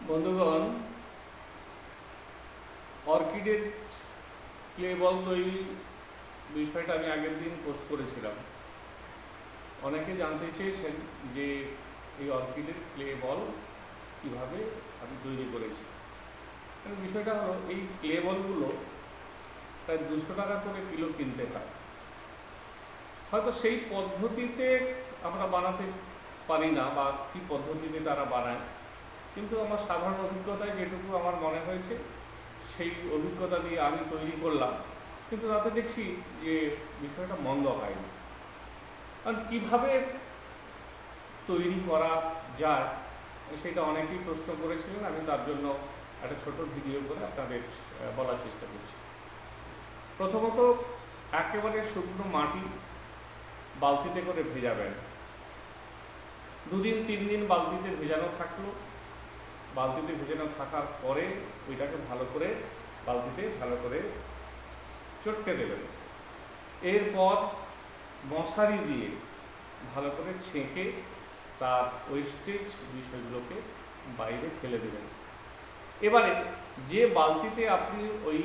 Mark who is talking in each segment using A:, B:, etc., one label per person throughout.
A: বন্ধুগণ, অর্কিডের ক্লে বল তৈরি বিষয়টা আমি আগের দিন পোস্ট করেছিলাম। অনেকে জানতে চেয়েছেন যে এই অর্কিডের ক্লে বল কীভাবে আমি তৈরি করেছি। বিষয়টা হলো, এই ক্লে বলগুলো প্রায় 200 টাকা করে কিলো কিনতে হয়। হয়তো সেই পদ্ধতিতে আমরা বানাতে পারি না, বা কী পদ্ধতিতে তারা বানায়, কিন্তু আমার সাধারণ অভিজ্ঞতায় যেটুকু আমার মনে হয়েছে সেই অভিজ্ঞতা দিয়ে আমি তৈরি করলাম। কিন্তু তাতে দেখছি যে বিষয়টা মন্দ হয়নি। কারণ কীভাবে তৈরি করা যায় সেটা অনেকেই প্রশ্ন করেছিলেন। আমি তার জন্য একটা ছোট ভিডিও করে আপনাদের বলার চেষ্টা করছি। প্রথমত, একেবারে শুকনো মাটি বালতিতে করে ভেজাবেন। 2 দিন 3 দিন বালতিতে ভেজানো থাকলো। বালতিতে ভেজানো থাকার পরে ওইটাকে বালতিতে ভালো করে চটকে দেবেন। এরপর মশারি দিয়ে ভালো করে ছেঁকে তার ওয়েস্টেজ বিষয়গুলোকে বাইরে ফেলে দেবেন। এবারে যে বালতিতে আপনি ওই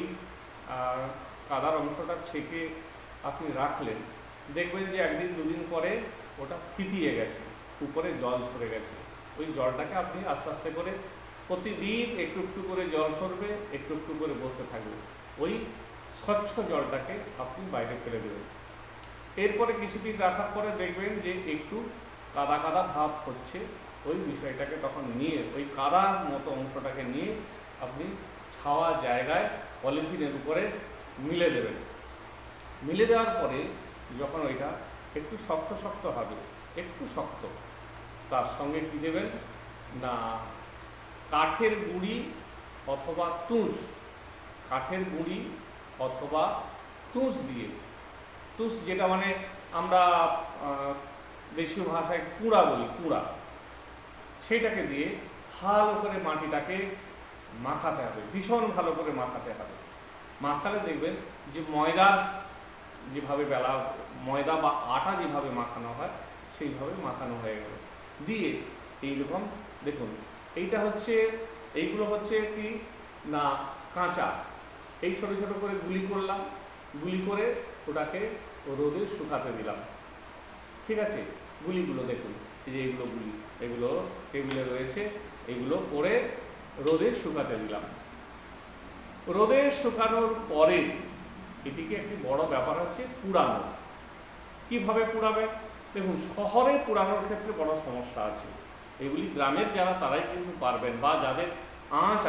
A: কাদার অংশটা ছেঁকে আপনি রাখলেন, দেখবেন যে 1 দিন 2 দিন পরে ওটা থিতিয়ে গেছে, উপরে জল সরে গেছে। ওই জলটাকে আপনি আস্তে আস্তে করে প্রতিদিন একটু একটু করে জল সরবে, একটু একটু করে বসতে থাকবে। ওই স্বচ্ছ জলটাকে আপনি বাইরে ফেলে দেবেন। এরপরে কিছুদিন রাখার পরে দেখবেন যে একটু কাদা কাদা ভাব হচ্ছে। ওই বিষয়টাকে তখন নিয়ে, ওই কাদার মতো অংশটাকে নিয়ে আপনি ছাওয়া জায়গায় পলিথিনের উপরে মিলে দেবেন। মিলে দেওয়ার পরে যখন ওইটা একটু শক্ত শক্ত হবে, একটু শক্ত, তার সঙ্গে কী দেবেন না, কাঠের গুঁড়ি অথবা তুষ, কাঠের গুঁড়ি অথবা তুষ দিয়ে, তুষ যেটা মানে আমরা দেশীয় ভাষায় কুড়া বলি, কুড়া, সেইটাকে দিয়ে ভালো করে মাটিটাকে মাখাতে হবে, ভীষণ ভালো করে মাখাতে হবে। মাখালে দেখবেন যে যেভাবে ময়দা বা আটা যেভাবে মাখানো হয় সেইভাবে মাখানো হয়ে গেল। দিয়ে এইরকম দেখুন, এইগুলো হচ্ছে কি না, কাঁচা। এই ছোট ছোট করে গুলি করলাম, গুলি করে ওটাকে রোদে শুকাতে দিলাম। ঠিক আছে, গুলিগুলো দেখুন, এই যে এইগুলো গুলি, এগুলো টেবিলে রয়েছে, এগুলো করে রোদে শুকাতে দিলাম। রোদে শুকানোর পরে এটিকে একটি বড় ব্যাপার হচ্ছে পুড়ানো। কিভাবে পুড়াবে? দেখুন, শহরে পুড়ানোর ক্ষেত্রে বড় সমস্যা আছে। এগুলি গ্রামের যারা, তারাই কিন্তু পারবেন, বা যাদের আঁচ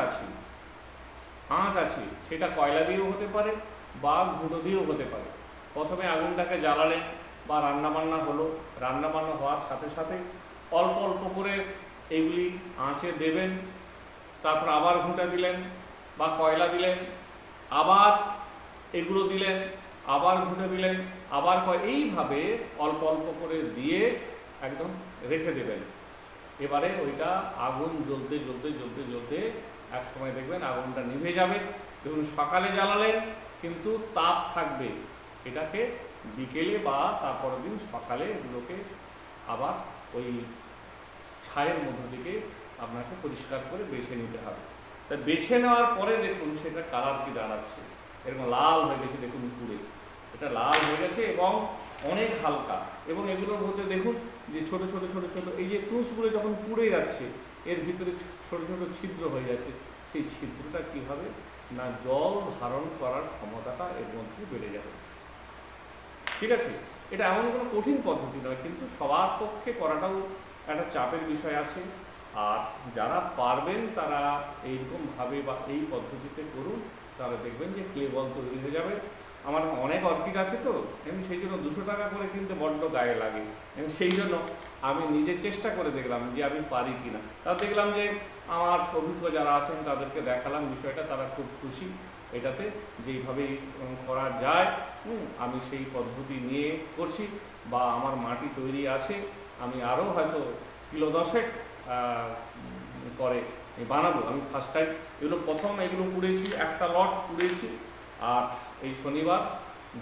A: আছে সেটা কয়লা দিয়েও হতে পারে বা গুঁড়ো দিয়েও হতে পারে। প্রথমে আগুনটাকে জ্বালালেন, বা রান্নাবান্না হলো, রান্নাবান্না হওয়ার সাথে সাথে অল্প অল্প করে এইগুলি আঁচে দেবেন। তারপর আবার ঘুঁটে দিলেন বা কয়লা দিলেন, আবার এগুলো দিলেন, আবার ঘুঁটে দিলেন, আবার এইভাবে অল্প অল্প করে দিয়ে একদম রেখে দেবেন। এবারে ওইটা আগুন জ্বলতে জ্বলতে জ্বলতে জ্বলতে এক সময় দেখবেন আগুনটা নিভে যাবে। দেখুন, সকালে জ্বালালেন কিন্তু তাপ থাকবে, এটাকে বিকেলে বা তারপরের দিন সকালে এগুলোকে আবার ওই ছায়ের মধ্য থেকে আপনাকে পরিষ্কার করে বেছে নিতে হবে। তা বেছে নেওয়ার পরে দেখুন সেটা কালার কি দাঁড়াচ্ছে, এরকম লাল হয়ে গেছে, দেখুন পুড়ে এটা লাল হয়ে গেছে এবং অনেক হালকা। এবং এগুলোর মধ্যে দেখুন যে ছোট ছোট ছোট ছোট এই যে তুষগুলো যখন পুড়ে যাচ্ছে, এর ভিতরে ছোট ছোট ছিদ্র হয়ে যাচ্ছে। সেই ছিদ্রটা কী হবে না, জল ধারণ করার ক্ষমতাটা এর মধ্যে বেড়ে যাবে। ঠিক আছে, এটা এমন কোনো কঠিন পদ্ধতি নয়, কিন্তু সবার পক্ষে করাটাও একটা চাপের বিষয় আছে। আর যারা পারবেন তারা এইরকমভাবে বা এই পদ্ধতিতে করুন, তাহলে দেখবেন যে ক্লে বল তৈরি হয়ে যাবে। আমার অনেক অর্কিড আছে, তো আমি সেই জন্য 200 টাকা করে কিনতে বড্ড গায়ে লাগে। এবং সেই জন্য আমি নিজে চেষ্টা করে দেখলাম যে আমি পারি কিনা। তা দেখলাম যে আমার অভিজ্ঞ যারা আছেন তাদেরকে দেখালাম বিষয়টা, তারা খুব খুশি এটাতে, যেইভাবেই করা যায়। আমি সেই পদ্ধতি নিয়ে করছি, বা আমার মাটি তৈরি আছে, আমি আরও হয়তো কিলো 10 করে বানাবো। আমি ফার্স্ট টাইম এগুলো পুড়েছি, একটা লট পুড়েছি, আর এই শনিবার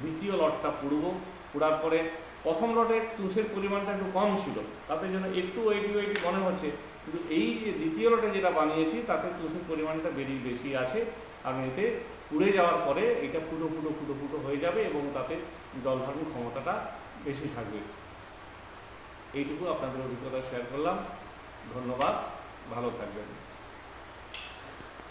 A: দ্বিতীয় লটটা পুড়বো। পুড়ার পরে প্রথম লটে তুষের পরিমাণটা একটু কম ছিল, তাতে যেন একটু ওয়েটি মনে হচ্ছে কিন্তু এই যে দ্বিতীয় লটে যেটা বানিয়েছি তাতে তুষের পরিমাণটা বেশি আছে, আর এতে পুড়ে যাওয়ার পরে এটা ফুটো ফুটো ফুটো ফুটো হয়ে যাবে এবং তাতে জল ধারণ ক্ষমতাটা বেশি থাকবে। এইটুকু আপনাদের অভিজ্ঞতা শেয়ার করলাম। ধন্যবাদ, ভালো থাকবেন।